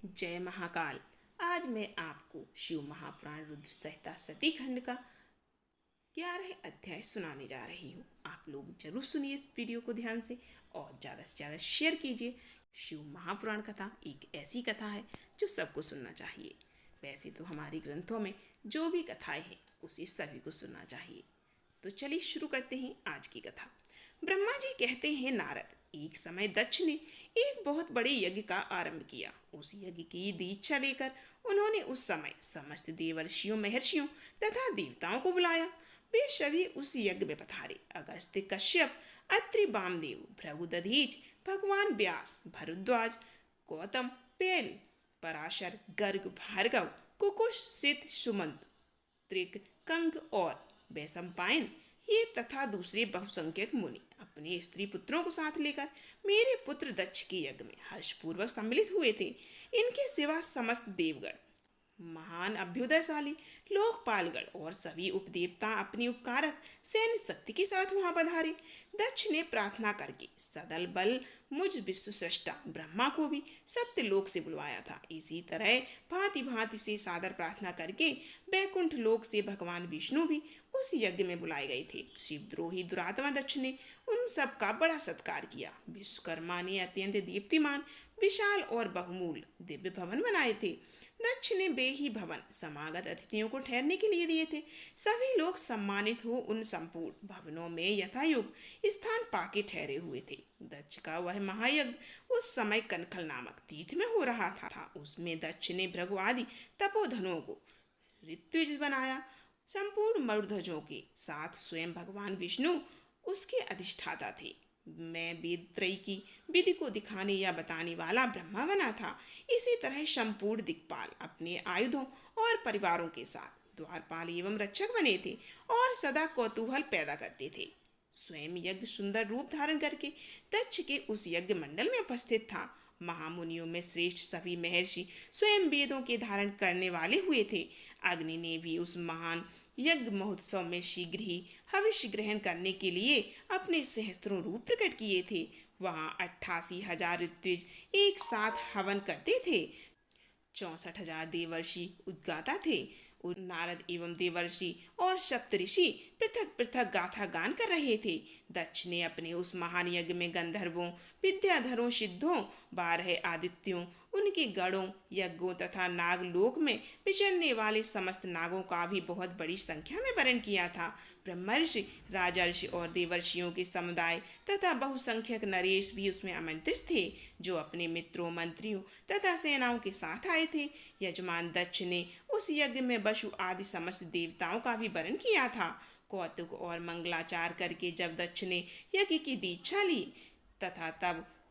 जय महाकाल। आज मैं आपको शिव महापुराण रुद्र संहिता सती खंड का 11 अध्याय सुनाने जा रही हूँ। आप लोग जरूर सुनिए इस वीडियो को ध्यान से और ज़्यादा से ज़्यादा शेयर कीजिए। शिव महापुराण कथा एक ऐसी कथा है जो सबको सुनना चाहिए। वैसे तो हमारे ग्रंथों में जो भी कथाएं हैं उसे सभी को सुनना चाहिए। तो चलिए शुरू करते हैं आज की कथा। ब्रह्मा जी कहते हैं, नारद, एक समय दक्ष ने एक बहुत बड़े यज्ञ का आरंभ किया। उस यज्ञ की दीक्षा लेकर उन्होंने उस समय समस्त देवर्षियों, महर्षियों तथा देवताओं को बुलाया। वे सभी उस यज्ञ में पधारे। अगस्त्य, कश्यप, अत्रि, वामदेव, भृगु, दधीच, भगवान व्यास, भरद्वाज, गौतम, पेल, पराशर, गर्ग, भार्गव, कुकुश, सित, सुमंत, त्रिक, कंग और वैशंपायन ये तथा दूसरे बहुसंख्यक मुनि अपने स्त्री पुत्रों को साथ लेकर मेरे पुत्र दक्ष के यज्ञ में हर्षपूर्वक सम्मिलित हुए थे। इनके सिवा समस्त देवगण, महान अभ्युदयशाली लोकपालगण और सभी उपदेवता अपनी उपकारक सैन्य शक्ति के साथ वहां पधारे। दक्ष ने प्रार्थना करके सदल बल मुझ विश्व सृष्टा ब्रह्मा को भी सत्य लोक से बुलवाया था। इसी तरह भांति भांति से सादर प्रार्थना करके बैकुंठ लोक से भगवान विष्णु भी उस यज्ञ में बुलाए गए थे। शिवद्रोही दुरात्मा दक्ष ने उन सब का बड़ा सत्कार किया। विश्वकर्मा ने अत्यंत दीप्तिमान, विशाल और बहुमूल्य दिव्य भवन बनाए थे। दक्ष ने वे ही भवन समागत अतिथियों को ठहरने के लिए दिए थे। सभी लोग सम्मानित हो उन संपूर्ण भवनों में यथायोग स्थान पाके ठहरे हुए थे। दक्ष का वह महायज्ञ उस समय कनखल नामक तीर्थ में हो रहा था। उसमें दक्ष ने भृगु आदि तपोधनों को ऋत्विज बनाया। संपूर्ण मरुध्वजों के साथ स्वयं भगवान विष्णु उसके अधिष्ठाता थे। मैं वेद त्रयी की विधि को दिखाने या बताने वाला ब्रह्मा बना था। इसी तरह संपूर्ण दिक्पाल अपने आयुधों और परिवारों के साथ द्वारपाल एवं रक्षक बने थे और सदा कौतूहल पैदा करते थे। स्वयं यज्ञ सुंदर रूप धारण करके दक्ष के उस यज्ञ मंडल में उपस्थित था। महामुनियों में श्रेष्ठ सभी महर्षि स्वयं वेदों के धारण करने वाले हुए थे। अग्नि ने भी उस महान यज्ञ महोत्सव में शीघ्र ही हविष्य ग्रहण करने के लिए अपने सहस्त्रों रूप प्रकट किए थे। वहाँ 88,000 ऋत्विज एक साथ हवन करते थे। 64,000 देवर्षि उद्गाता थे। नारद एवं देवर्षि और सप्तऋषि पृथक पृथक गाथा गान कर रहे थे। दक्ष ने अपने उस महान यज्ञ में गंधर्वों, विद्याधरों, सिद्धों, 12 आदित्यों, उनके गणों, यज्ञों तथा नागलोक में विचरने वाले समस्त नागों का भी बहुत बड़ी संख्या में वरण किया था। ब्रह्मर्षि, राजर्षि और देवर्षियों के समुदाय तथा बहुसंख्यक नरेश भी उसमें आमंत्रित थे, जो अपने मित्रों, मंत्रियों तथा सेनाओं के साथ आए थे। यजमान दक्ष ने उस यज्ञ में वसु आदि समस्त देवताओं का भी वरण किया था। कौतुक और मंगलाचार करके जब दक्ष ने यज्ञ की दीक्षा ली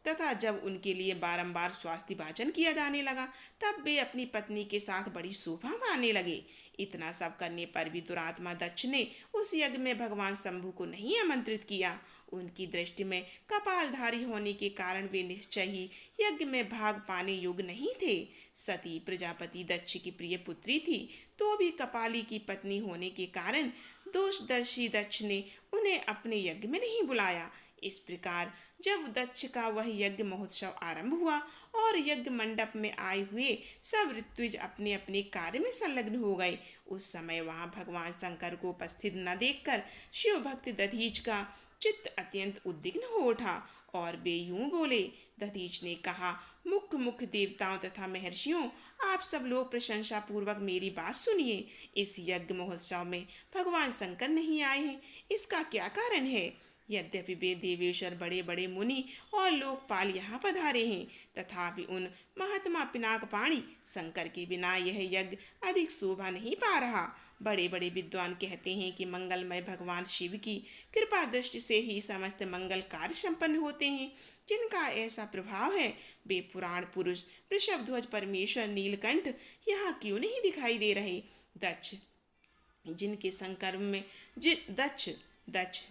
तथा जब उनके लिए बारंबार स्वास्थ्य वाचन किया जाने लगा, तब वे अपनी पत्नी के साथ बड़ी शोभा पाने लगे। इतना सब करने पर भी दुरात्मा दक्ष ने उस यज्ञ में भगवान शंभु को नहीं आमंत्रित किया। उनकी दृष्टि में कपालधारी होने के कारण वे निश्चय ही यज्ञ में भाग पाने योग्य नहीं थे। सती प्रजापति दक्ष की प्रिय पुत्री थी, तो भी कपाली की पत्नी होने के कारण दोषदर्शी दक्ष ने उन्हें अपने यज्ञ में नहीं बुलाया। इस प्रकार जब दक्ष का वह यज्ञ महोत्सव आरंभ हुआ और यज्ञ मंडप में आए हुए सब ऋत्विज अपने अपने कार्य में संलग्न हो गए, उस समय वहां भगवान शंकर को उपस्थित न देखकर शिव भक्त दधीच का चित्त अत्यंत उद्विग्न हो उठा और वे यूं बोले। दधीच ने कहा, मुख्य मुख्य देवताओं तथा महर्षियों, आप सब लोग प्रशंसा पूर्वक मेरी बात सुनिए। इस यज्ञ महोत्सव में भगवान शंकर नहीं आए हैं, इसका क्या कारण है? यद्यपि वे देवेश्वर, बड़े बड़े मुनि और लोकपाल यहाँ पधारे हैं, तथापि उन महात्मा पिनाकपाणी शंकर के बिना यह यज्ञ अधिक शोभा नहीं पा रहा। बड़े बड़े विद्वान कहते हैं कि मंगलमय भगवान शिव की कृपा दृष्टि से ही समस्त मंगल कार्य संपन्न होते हैं। जिनका ऐसा प्रभाव है, वे पुराण पुरुष वृषभध्वज परमेश्वर नीलकंठ यहाँ क्यों नहीं दिखाई दे रहे? दक्ष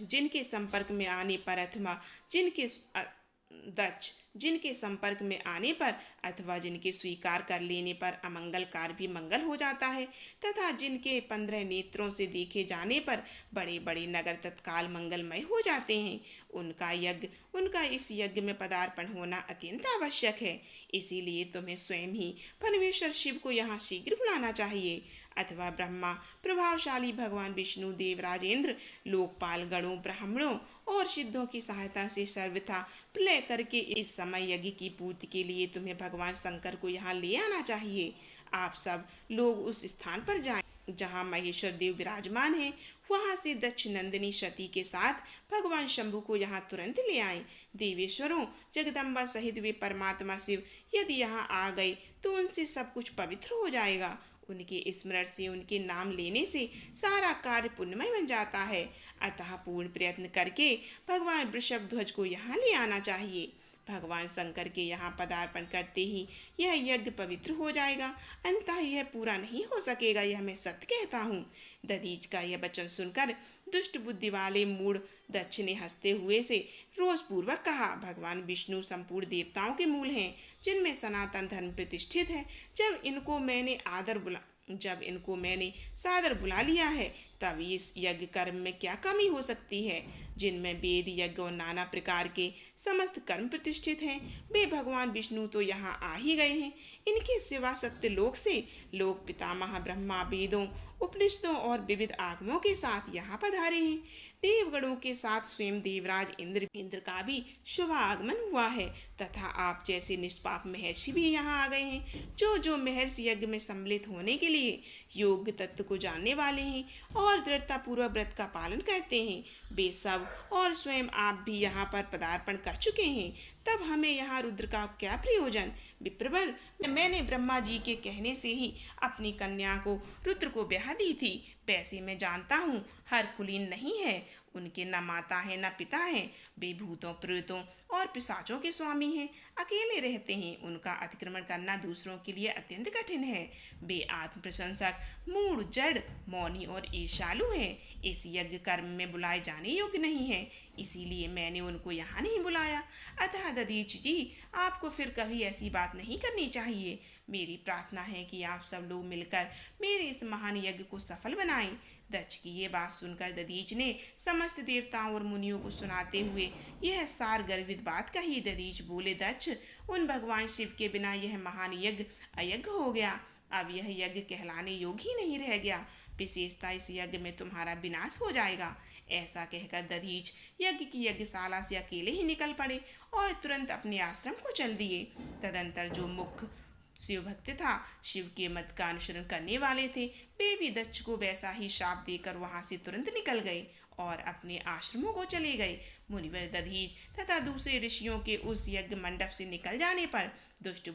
जिनके संपर्क में आने पर अथवा जिनके दक्ष जिनके संपर्क में आने पर अथवा जिनके स्वीकार कर लेने पर अमंगलकार भी मंगल हो जाता है, तथा जिनके 15 नेत्रों से देखे जाने पर बड़े बड़े नगर तत्काल मंगलमय हो जाते हैं, उनका इस यज्ञ में पदार्पण होना अत्यंत आवश्यक है। इसीलिए तुम्हें स्वयं ही परमेश्वर शिव को यहाँ शीघ्र बुलाना चाहिए, अथवा ब्रह्मा, प्रभावशाली भगवान विष्णु, देवराजेंद्र, लोकपाल गणों, ब्राह्मणों और सिद्धों की सहायता से सर्वथा प्रलय करके इस समय यज्ञ की पूर्ति के लिए तुम्हें भगवान शंकर को यहाँ ले आना चाहिए। आप सब लोग उस स्थान पर जाएं जहाँ महेश्वर देव विराजमान हैं। वहाँ से दक्ष नंदिनी सती के साथ भगवान शंभु को यहाँ तुरंत ले आएं। देवेश्वरों, जगदम्बा सहित वे परमात्मा शिव यदि यहाँ आ गए तो उनसे सब कुछ पवित्र हो जाएगा। उनके स्मरण से, उनके नाम लेने से सारा कार्य पुण्यमय बन जाता है। अतः पूर्ण प्रयत्न करके भगवान वृषभ ध्वज को यहाँ ले आना चाहिए। भगवान शंकर के यहाँ पदार्पण करते ही यह यज्ञ पवित्र हो जाएगा, अंततः यह पूरा नहीं हो सकेगा, यह मैं सत्य कहता हूँ। दधीच का यह वचन सुनकर दुष्ट बुद्धि वाले मूढ़ दक्ष ने हंसते हुए से रोष पूर्वक कहा, भगवान विष्णु संपूर्ण देवताओं के मूल हैं, जिनमें सनातन धर्म प्रतिष्ठित है। जब इनको मैंने सादर बुला लिया है, तब इस यज्ञ कर्म में क्या कमी हो सकती है, जिनमें वेद, यज्ञ और नाना प्रकार के समस्त कर्म प्रतिष्ठित हैं। वे भगवान विष्णु तो यहाँ आ ही गए हैं। इनके सिवा सत्य लोक से लोक पितामह ब्रह्मा वेदों, उपनिषदों और विविध आगमों के साथ यहाँ पधारे हैं। देवगणों के साथ स्वयं देवराज इंद्र का भी शुभ आगमन हुआ है, तथा आप जैसे निष्पाप महर्षि भी यहाँ आ गए हैं। जो महर्षि यज्ञ में सम्मिलित होने के लिए योग्य तत्व को जानने वाले हैं और दृढ़ता पूर्वक व्रत का पालन करते हैं, वे सब और स्वयं आप भी यहाँ पर पदार्पण कर चुके हैं। तब हमें यहाँ रुद्र का क्या प्रयोजन। विप्रवर, मैंने ब्रह्मा जी के कहने से ही अपनी कन्या को रुद्र को ब्याह दी थी। वैसे मैं जानता हूँ हर कुलीन नहीं है, उनके न माता है न पिता है। वे भूतों, प्रेतों और पिशाचों के स्वामी हैं, अकेले रहते हैं। उनका अतिक्रमण करना दूसरों के लिए अत्यंत कठिन है। वे आत्म प्रशंसक, मूढ़, जड़, मौनी और ईर्ष्यालु हैं। इस यज्ञ कर्म में बुलाए जाने योग्य नहीं है, इसीलिए मैंने उनको यहाँ नहीं बुलाया। अतः दधीच जी, आपको फिर कभी ऐसी बात नहीं करनी चाहिए। मेरी प्रार्थना है कि आप सब लोग मिलकर मेरे इस महान यज्ञ को सफल बनाएं। दक्ष की ये बात सुनकर दधीच ने समस्त देवताओं और मुनियों को सुनाते हुए यह सार गर्वित बात कही। दधीच बोले, दक्ष, उन भगवान शिव के बिना यह महान यज्ञ अयज्ञ हो गया। अब यह यज्ञ कहलाने योग्य ही नहीं रह गया। विशेषता इस यज्ञ में तुम्हारा विनाश हो जाएगा। ऐसा कहकर दधीच यज्ञ की यज्ञशाला से अकेले ही निकल पड़े और तुरंत अपने आश्रम को चल दिए। तदंतर जो मुख्य शिव भक्त था, शिव के मत का अनुसरण करने वाले थे, वे भी दक्ष को वैसा ही शाप देकर वहां से तुरंत निकल गए और अपने आश्रमों को चले गए। मुनिवर दधीच तथा दूसरे ऋषियों के उस यज्ञ मंडप से निकल जाने पर दुष्ट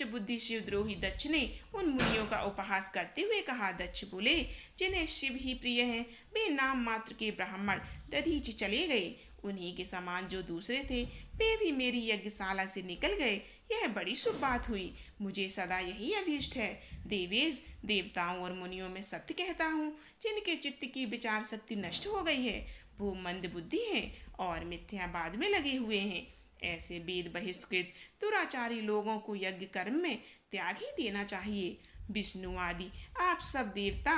बुद्धि शिवद्रोही दक्ष ने उन मुनियों का उपहास करते हुए कहा। दक्ष बोले, जिन्हें शिव ही प्रिय हैं, वे नाम मात्र के ब्राह्मण दधीच चले गए। उन्हीं के समान जो दूसरे थे, वे भी मेरी यज्ञशाला से निकल गए। यह बड़ी शुभ बात हुई। मुझे सदा यही अभीष्ट है। देवेश, देवताओं और मुनियों में सत्य कहता हूँ, जिनके चित्त की विचार शक्ति नष्ट हो गई है, वो मंद बुद्धि हैं और मिथ्यावाद में लगे हुए हैं। ऐसे वेद बहिष्कृत दुराचारी लोगों को यज्ञ कर्म में त्याग ही देना चाहिए। विष्णु आदि आप सब देवता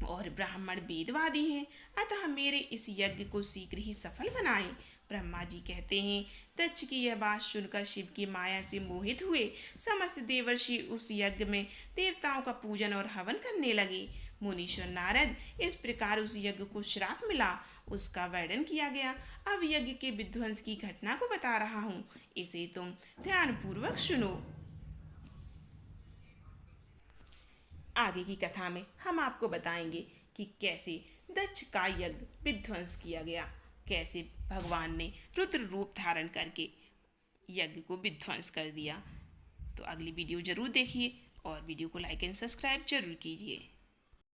और ब्राह्मण वेदवादी हैं, अतः मेरे इस यज्ञ को शीघ्र ही सफल बनाएं। ब्रह्मा जी कहते हैं, दक्ष की यह बात सुनकर शिव की माया से मोहित हुए समस्त देवर्षि उस यज्ञ में देवताओं का पूजन और हवन करने लगे। मुनीश्वर नारद, इस प्रकार उस यज्ञ को श्राप मिला, उसका वर्णन किया गया। अब यज्ञ के विध्वंस की घटना को बता रहा हूँ, इसे तुम ध्यान पूर्वक सुनो। आगे की कथा में हम आपको बताएंगे कि कैसे दक्ष का यज्ञ विध्वंस किया गया, कैसे भगवान ने रुद्र रूप धारण करके यज्ञ को विध्वंस कर दिया। तो अगली वीडियो जरूर देखिए और वीडियो को लाइक एंड सब्सक्राइब जरूर कीजिए।